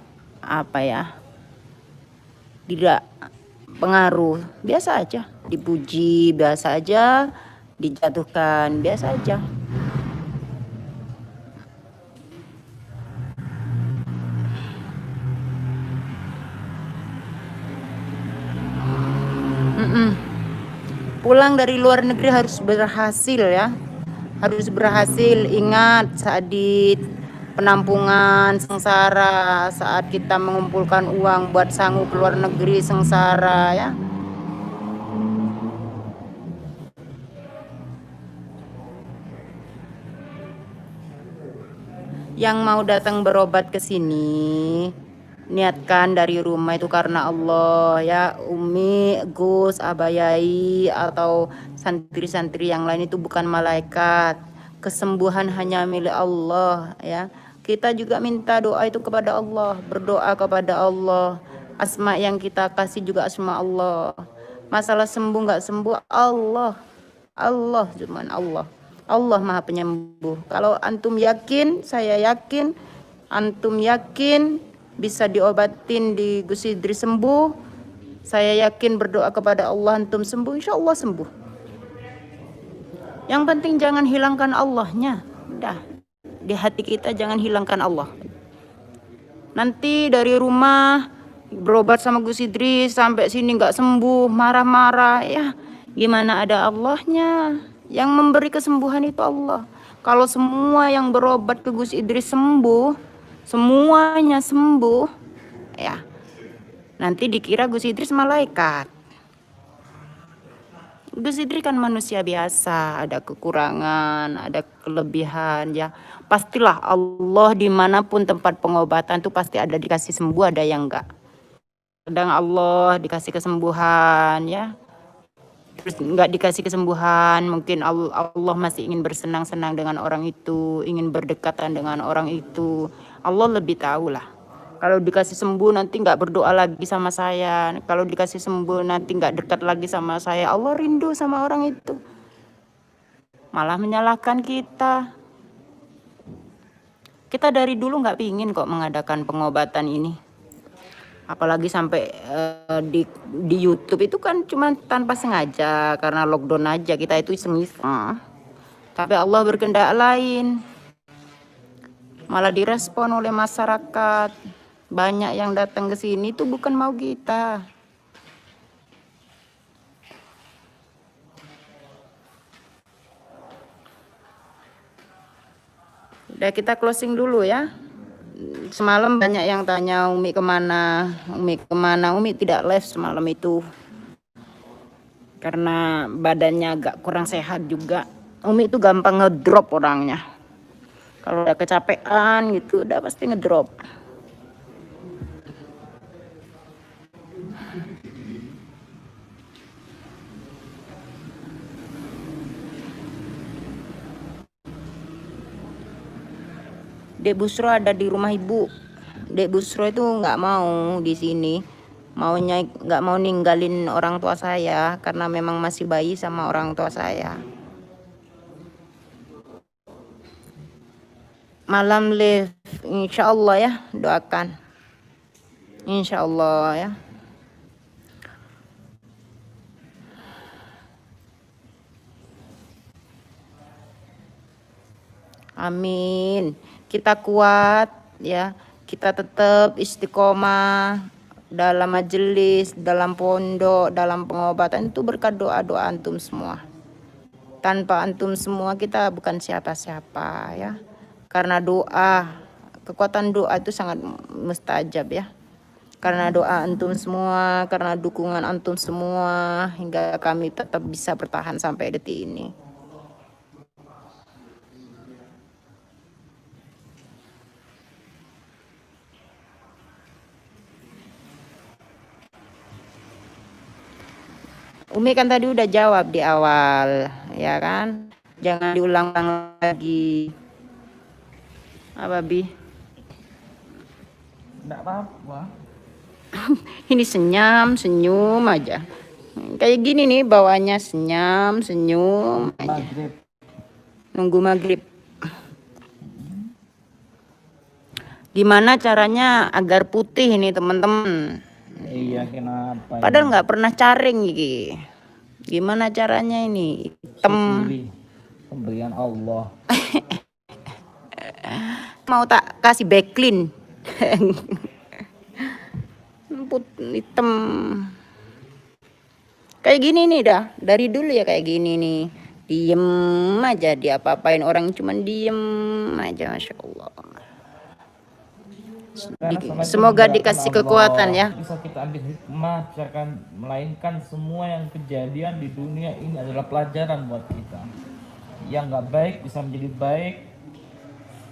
tidak pengaruh, biasa aja, dipuji biasa aja, dijatuhkan biasa aja. Pulang dari luar negeri harus berhasil ya, harus berhasil. Ingat saat di penampungan sengsara, saat kita mengumpulkan uang buat sanggup keluar negeri sengsara ya. Yang mau datang berobat ke sini, niatkan dari rumah itu karena Allah ya. Umi, Gus, Abayai atau santri-santri yang lain itu bukan malaikat. Kesembuhan hanya milik Allah ya. Kita juga minta doa itu kepada Allah, berdoa kepada Allah. Asma yang kita kasih juga asma Allah. Masalah sembuh nggak sembuh Allah, Allah cuman Allah. Allah Maha Penyembuh. Kalau antum yakin, saya yakin, antum yakin bisa diobatin di Gus Idris sembuh, saya yakin berdoa kepada Allah antum sembuh, insya Allah sembuh. Yang penting jangan hilangkan Allahnya. Udah, di hati kita jangan hilangkan Allah. Nanti dari rumah berobat sama Gus Idris sampai sini nggak sembuh, marah-marah ya. Gimana ada Allahnya? Yang memberi kesembuhan itu Allah. Kalau semua yang berobat ke Gus Idris sembuh, semuanya sembuh ya, nanti dikira Gus Idris malaikat. Gus Idris kan manusia biasa, ada kekurangan, ada kelebihan ya. Pastilah Allah dimanapun tempat pengobatan tuh pasti ada dikasih sembuh, ada yang enggak. Kadang Allah dikasih kesembuhan ya, terus enggak dikasih kesembuhan, mungkin Allah masih ingin bersenang-senang dengan orang itu, ingin berdekatan dengan orang itu. Allah lebih tahu lah. Kalau dikasih sembuh nanti nggak berdoa lagi sama saya. Kalau dikasih sembuh nanti nggak dekat lagi sama saya. Allah rindu sama orang itu. Malah menyalahkan kita. Kita dari dulu nggak pingin kok mengadakan pengobatan ini. Apalagi sampai di YouTube itu kan cuma tanpa sengaja. Karena lockdown aja kita itu iseng-iseng. Tapi Allah berkehendak lain. Malah direspon oleh masyarakat. Banyak yang datang ke sini itu bukan mau kita. Udah, kita closing dulu ya. Semalam banyak yang tanya Umi kemana, Umi kemana. Umi tidak live semalam itu karena badannya agak kurang sehat juga. Umi itu gampang ngedrop orangnya. Kalau udah kecapean gitu udah pasti ngedrop. Dek Busro ada di rumah ibu. Dek Busro itu nggak mau di sini, maunya nggak mau ninggalin orang tua saya karena memang masih bayi sama orang tua saya. Malam live, insya Allah ya, doakan, insya Allah ya. Amin. Kita kuat ya. Kita tetap istiqomah dalam majelis, dalam pondok, dalam pengobatan itu berkat doa-doa antum semua. Tanpa antum semua kita bukan siapa-siapa ya. Karena doa, kekuatan doa itu sangat mustajab ya. Karena doa antum semua, karena dukungan antum semua hingga kami tetap bisa bertahan sampai detik ini. Umi kan tadi udah jawab di awal, ya kan? Jangan diulang-ulang lagi. Apa, Bi? Enggak apa-apa. Ini senyum aja. Kayak gini nih bawaannya senyum aja. Maghrib. Nunggu maghrib. Gimana caranya agar putih ini teman-teman? Iya, kenapa? Padahal nggak pernah caring iki. Gimana caranya ini? Hitam. Syukuri pemberian Allah. Mau tak kasih backlink. Hitam. Kayak gini nih dah. Dari dulu ya kayak gini nih. Diem aja diapa-apain orang, cuman diem aja, Masya Allah. Semoga dikasih kekuatan ya. Bisa kita ambil hikmah, melainkan semua yang kejadian di dunia ini adalah pelajaran buat kita. Yang nggak baik bisa menjadi baik,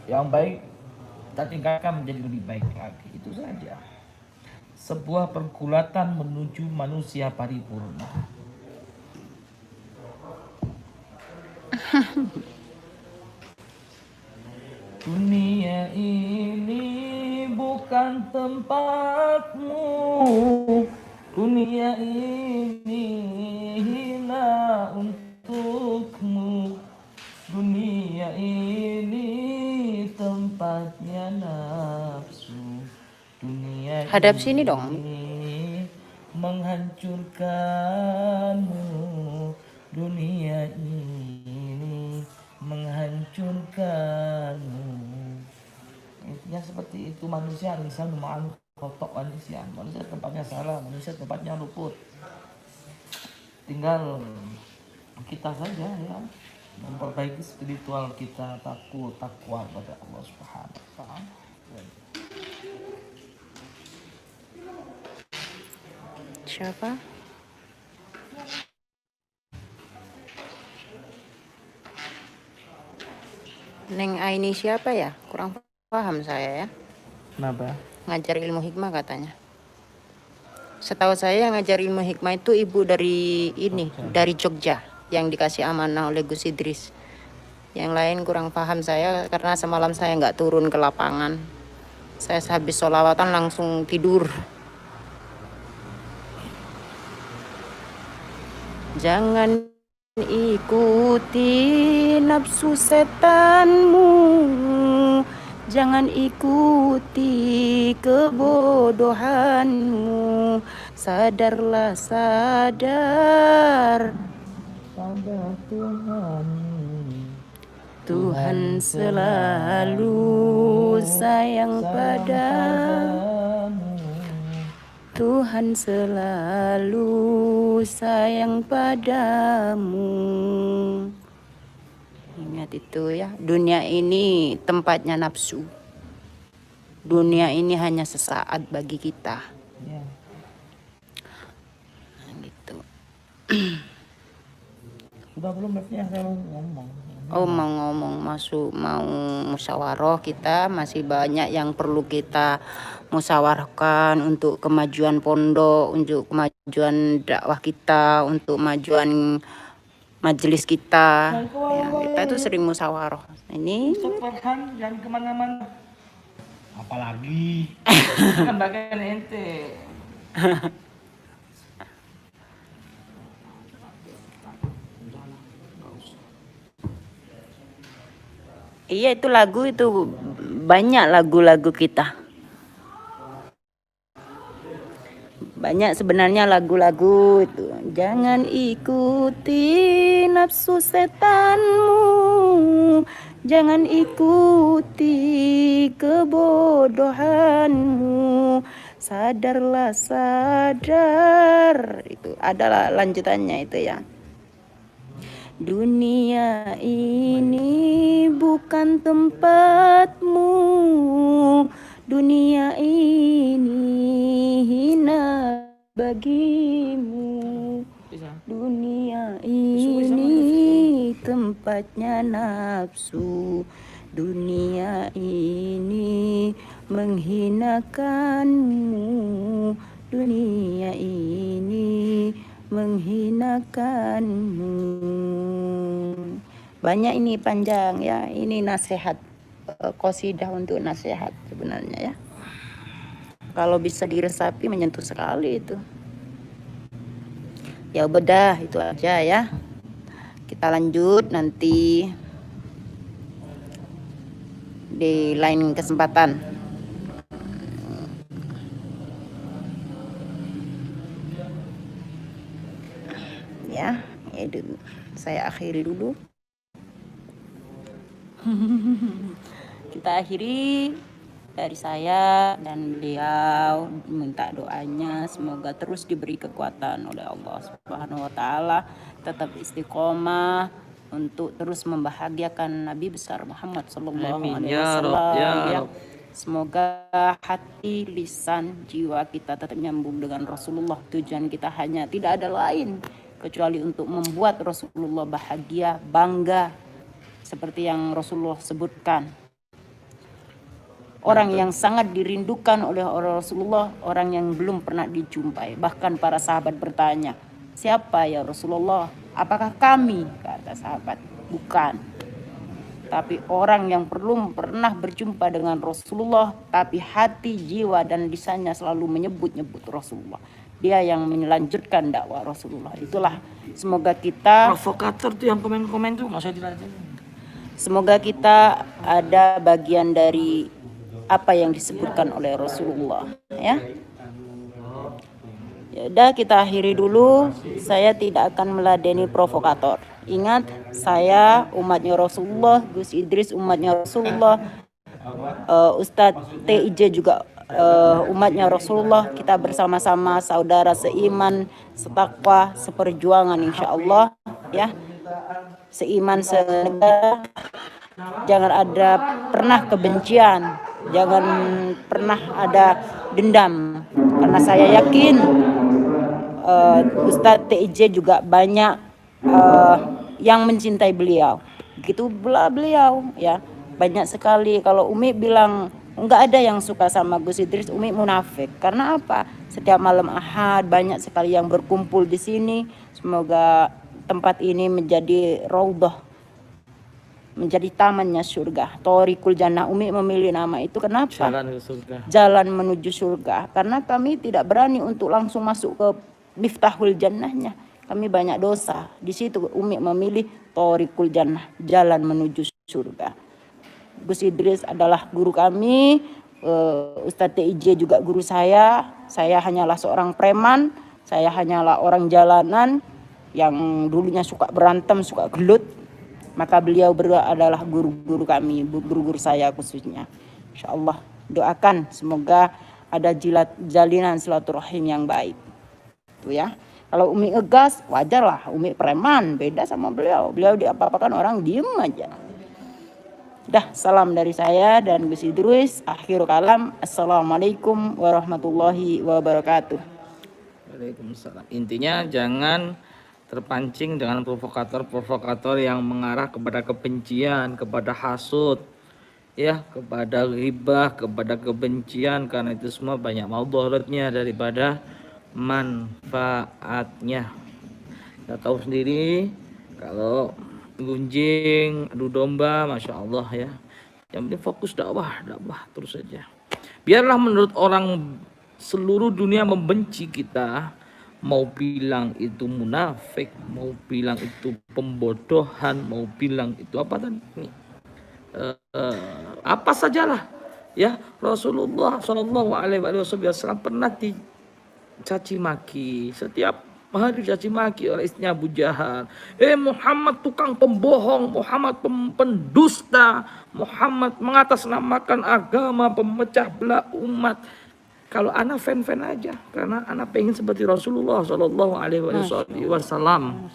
yang baik kita tingkatkan menjadi lebih baik lagi. Itu saja. Sebuah pergulatan menuju manusia paripurna. Dunia ini bukan tempatmu, dunia ini hina untukmu, dunia ini tempatnya nafsu, dunia Hadap sini dong. ini menghancurkanmu, dunia ini menghancurkanmu. Intinya seperti itu, manusia insan ma'al kotok manusia tempatnya salah, manusia tempatnya luput. Tinggal kita saja ya memperbaiki spiritual kita, takwa kepada Allah Subhanahu wa taala. Siapa? Neng Aini siapa ya? Kurang paham saya ya. Kenapa? Ngajar ilmu hikmah katanya. Setahu saya yang ngajar ilmu hikmah itu ibu dari ini, dari Jogja, yang dikasih amanah oleh Gus Idris. Yang lain kurang paham saya karena semalam saya nggak turun ke lapangan. Saya habis sholawatan langsung tidur. Jangan ikuti nafsu setanmu, jangan ikuti kebodohanmu. Sadarlah, sadar, Pada Tuhan. Tuhan selalu sayang padamu. Tuhan selalu sayang padamu. Ingat itu ya, dunia ini tempatnya nafsu. Dunia ini hanya sesaat bagi kita. Ya. Nah, gitu. Sudah belum live-nya saya mau ngomong. Oh, mau ngomong mau musyawarah, kita masih banyak yang perlu kita musyawarahkan untuk kemajuan pondok, untuk kemajuan dakwah kita, untuk kemajuan majelis kita. Ya, kita itu sering musyawarah. Ini Ustaz Farhan jangan kemana-mana. Apalagi kan bagian ente. iya, itu lagu itu banyak lagu-lagu kita. Banyak sebenarnya lagu-lagu itu. Jangan ikuti nafsu setanmu, jangan ikuti kebodohanmu. Sadarlah, sadar. Itu adalah lanjutannya itu ya. Dunia ini bukan tempatmu, dunia ini hina bagimu. Dunia ini tempatnya nafsu, dunia ini menghinakanmu, dunia ini menghinakanmu. Banyak ini panjang ya, ini nasihat, qasidah untuk nasihat sebenarnya ya. Kalau bisa diresapi menyentuh sekali itu. Ya udah itu aja ya. Kita lanjut nanti di lain kesempatan. Ya, itu saya akhiri dulu. Kita akhiri dari saya dan beliau, minta doanya semoga terus diberi kekuatan oleh Allah Subhanahu wa taala, tetap istiqomah untuk terus membahagiakan Nabi besar Muhammad sallallahu alaihi wasallam. Semoga hati, lisan, jiwa kita tetap nyambung dengan Rasulullah. Tujuan kita hanya tidak ada lain kecuali untuk membuat Rasulullah bahagia, bangga, seperti yang Rasulullah sebutkan. Orang yang sangat dirindukan oleh Rasulullah, orang yang belum pernah dijumpai. Bahkan para sahabat bertanya, siapa ya Rasulullah? Apakah kami? Kata sahabat, bukan. Tapi orang yang belum pernah berjumpa dengan Rasulullah, tapi hati, jiwa, dan lisannya selalu menyebut-nyebut Rasulullah. Dia yang melanjutkan dakwah Rasulullah. Itulah, semoga kita Provokator tuh yang komen-komen tuh nggak usah dilanjutin. Semoga kita ada bagian dari apa yang disebutkan oleh Rasulullah ya. Ya udah, kita akhiri dulu. Saya tidak akan meladeni provokator. Ingat, saya umatnya Rasulullah, Gus Idris umatnya Rasulullah, Ustadz TIJ juga umatnya Rasulullah. Kita bersama-sama saudara seiman, setakwa, seperjuangan insya Allah ya. Seiman, senegara. Jangan ada pernah kebencian, jangan pernah ada dendam, karena saya yakin Ustadz TIJ juga banyak yang mencintai beliau. Begitu pula beliau ya, banyak sekali. Kalau Umi bilang enggak ada yang suka sama Gus Idris, Umi munafik. Karena apa? Setiap malam Ahad banyak sekali yang berkumpul di sini. Semoga tempat ini menjadi raudhah, menjadi tamannya surga. Thoriqul Jannah. Umi memilih nama itu kenapa? Jalan ke surga. Jalan menuju surga. Karena kami tidak berani untuk langsung masuk ke Miftahul Jannahnya. Kami banyak dosa. Di situ Umi memilih Thoriqul Jannah, jalan menuju surga. Gus Idris adalah guru kami, Ustadz TIJ juga guru saya. Saya hanyalah seorang preman, saya hanyalah orang jalanan yang dulunya suka berantem, suka gelut. Maka beliau berdua adalah guru-guru kami, guru-guru saya khususnya. Insya Allah doakan semoga ada jalinan silaturahim yang baik. Tuh ya. Kalau Umi ngegas, wajar lah. Umi preman, beda sama beliau. Beliau diapa-apakan orang diem aja. Dah, salam dari saya dan Gus Idris. Akhir kalam. Assalamualaikum warahmatullahi wabarakatuh. Waalaikumsalam. Intinya jangan terpancing dengan provokator-provokator yang mengarah kepada kebencian, kepada hasud, ya, kepada ghibah, kepada kebencian, karena itu semua banyak maudharatnya daripada manfaatnya. Kita tahu sendiri kalau gunjing, adu domba, masya Allah ya. Yang penting fokus dakwah terus saja. Biarlah menurut orang seluruh dunia membenci kita, mau bilang itu munafik, mau bilang itu pembodohan, mau bilang itu apa tadi? Apa sajalah ya. Rasulullah Shallallahu Alaihi Wasallam pernah dicaci maki, setiap hari dicaci maki oleh istrinya Abu Jahal. Muhammad tukang pembohong, Muhammad pendusta, Muhammad mengatasnamakan agama, pemecah belah umat. Kalau anak fan-fan aja, karena anak pengen seperti Rasulullah Shallallahu Alaihi Wasallam.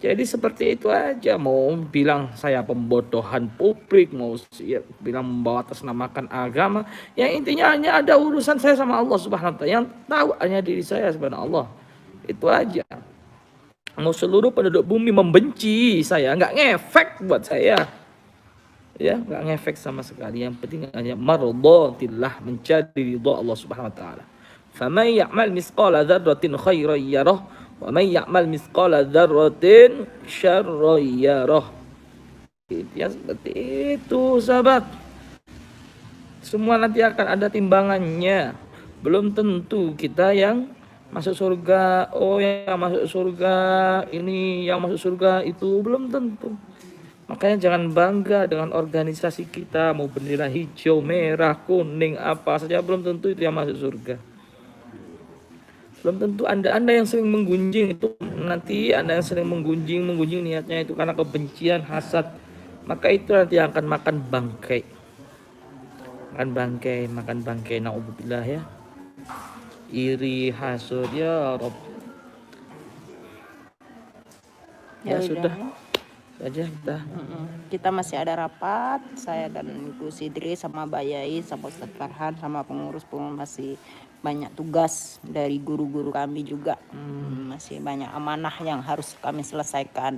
Jadi seperti itu aja, mau bilang saya pembodohan publik, mau bilang membawa atas namakan agama, yang intinya hanya ada urusan saya sama Allah Subhanahu wa taala. Yang tahu hanya diri saya subhanahu Allah. Itu aja. Mau seluruh penduduk bumi membenci saya, nggak ngefek buat saya. Ya, nggak ngefek sama sekali. Yang penting hanya mardhatillah, mencari ridha Allah Subhanahu wa taala. Faman ya'mal misqala dzarratin khairan yarah wa man ya'mal misqala dzarratin syarran yarah. Ya seperti itu, sahabat. Semua nanti akan ada timbangannya. Belum tentu kita yang masuk surga, yang masuk surga ini, yang masuk surga itu, belum tentu. Makanya jangan bangga dengan organisasi kita, mau bendera hijau, merah, kuning, apa saja, belum tentu itu yang masuk surga. Belum tentu. Anda yang sering menggunjing itu, nanti Anda yang sering menggunjing niatnya itu karena kebencian, hasad, maka itu nanti akan makan bangkai. Makan bangkai, naudzubillah ya. Iri, hasud, ya Rob. Ya sudah saja Kita masih ada rapat, saya dan Ibu Sidri sama Mbak Yai sama Ustadz Farhan sama pengurus masih banyak tugas dari guru-guru kami juga. Masih banyak amanah yang harus kami selesaikan.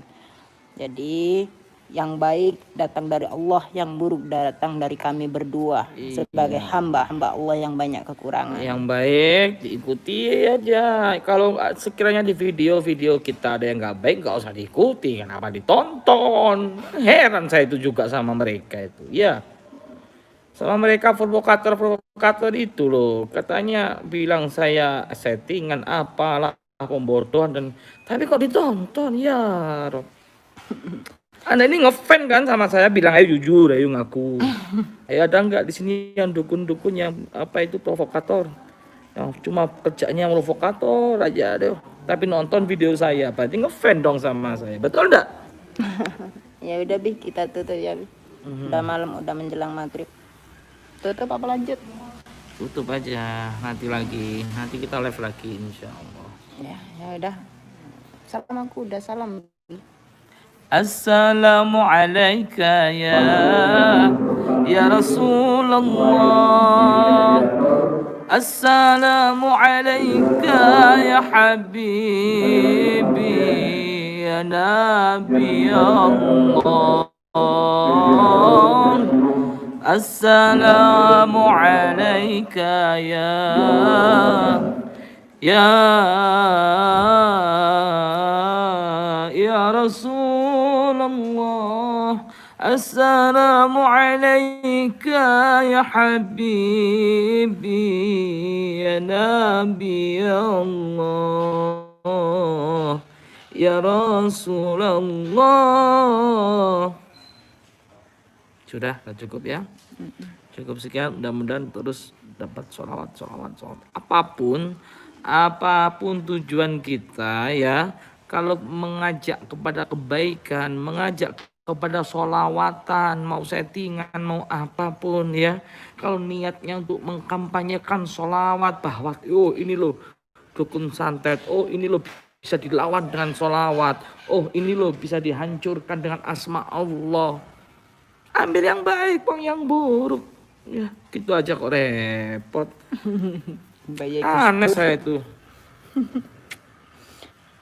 Jadi yang baik datang dari Allah, yang buruk datang dari kami berdua sebagai hamba Allah yang banyak kekurangan. Yang baik diikuti aja. Kalau sekiranya di video kita ada yang nggak baik, nggak usah diikuti. Kenapa ditonton? Heran saya itu juga sama mereka itu. Ya, sama mereka provokator itu loh. Katanya bilang saya settingan apalah, pembodohan, dan tapi kok ditonton ya Rob. Anda ini ngefan kan sama saya, bilang ayo jujur, ayo ngaku. Ayo, ada nggak di sini yang dukun-dukun yang apa itu provokator, yang cuma kerjanya provokator aja deh, tapi nonton video saya, berarti ngefan dong sama saya, betul nggak? Ya udah Bi, kita tutup ya Bi. Udah malam, udah menjelang maghrib. Tutup apa lanjut? Tutup aja, nanti kita live lagi insya Allah. Ya udah. Salam aku udah salam. Assalamu alayka ya Rasulullah. Assalamu alayka ya habibi ya Nabi Allah. Assalamu alayka ya Rasulullah. Assalamu alayka ya habibi ya Nabi Allah ya Rasulullah. Sudah cukup ya. Cukup sekian, mudah-mudahan terus dapat sholawat. Apapun tujuan kita ya, kalau mengajak kepada kebaikan, mengajak kepada sholawatan, mau settingan, mau apapun ya, kalau niatnya untuk mengkampanyekan sholawat, bahwa ini loh dukun santet, ini loh bisa dilawan dengan sholawat, ini loh bisa dihancurkan dengan asma Allah, ambil yang baik, buang yang buruk ya, gitu aja kok repot. Aneh saya itu.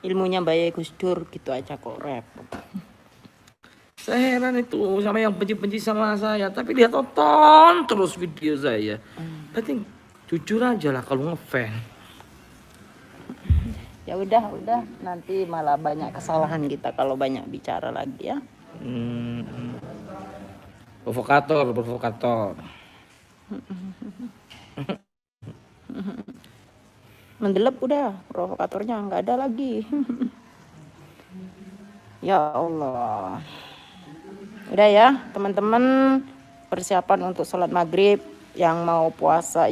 Ilmunya baik Gus Dur gitu aja kok repot. Saya heran itu sama yang benci-benci sama saya, tapi dia tonton terus video saya. Berarti jujur aja lah kalau ngefans. Ya udah nanti malah banyak kesalahan kita kalau banyak bicara lagi ya. Provokator. Mendelep udah, provokatornya nggak ada lagi. Ya Allah. Udah ya teman-teman, persiapan untuk sholat maghrib. Yang mau puasa,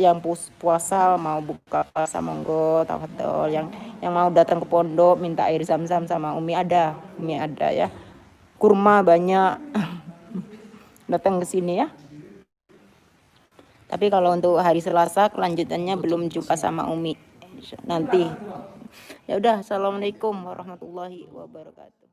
puasa mau buka puasa monggo tafadhol. Yang mau datang ke pondok minta air zam-zam sama Umi ada ya. Kurma banyak. Datang ke sini ya. Tapi kalau untuk hari Selasa kelanjutannya belum jumpa sama Umi nanti. Ya udah, assalamualaikum warahmatullahi wabarakatuh.